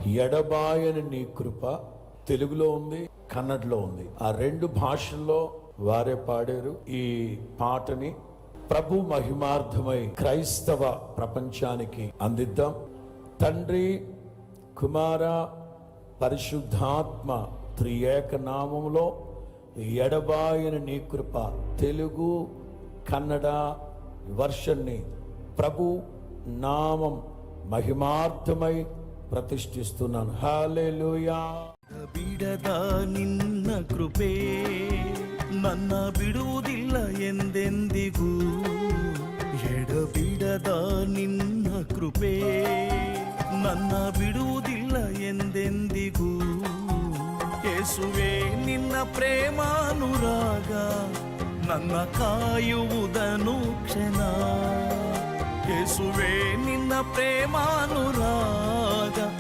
ఎడబాయని నీ కృప తెలుగులో ఉంది, కన్నడలో ఉంది. ఆ రెండు భాషల్లో వారే పాడారు ఈ పాటని. ప్రభు మహిమార్థమై క్రైస్తవ ప్రపంచానికి అందిద్దాం. తండ్రి, కుమార, పరిశుద్ధాత్మ త్రియేక నామములో ఎడబాయని నీ కృప తెలుగు కన్నడ వర్షన్ని ప్రభు నామం మహిమార్థమై ಪ್ರತಿಷ್ಠಿಸ್ತುನಾನು. ಹಲ್ಲೆಲೂಯಾ. ಬಿಡದ ನಿನ್ನ ಕೃಪೆ ನನ್ನ ಬಿಡುವುದಿಲ್ಲ ಎಂದೆಂದಿಗೂ. ಎಡಬಿಡದ ನಿನ್ನ ಕೃಪೆ ನನ್ನ ಬಿಡುವುದಿಲ್ಲ ಎಂದೆಂದಿಗೂ. ಯೇಸುವೇ ನಿನ್ನ ಪ್ರೇಮಾನುರಾಗ ನನ್ನ ಕಾಯುವುದನು ಕ್ಷಣ. ಯೇಸುವೇ ನಿನ್ನ ಪ್ರೇಮಾನುರಾಗ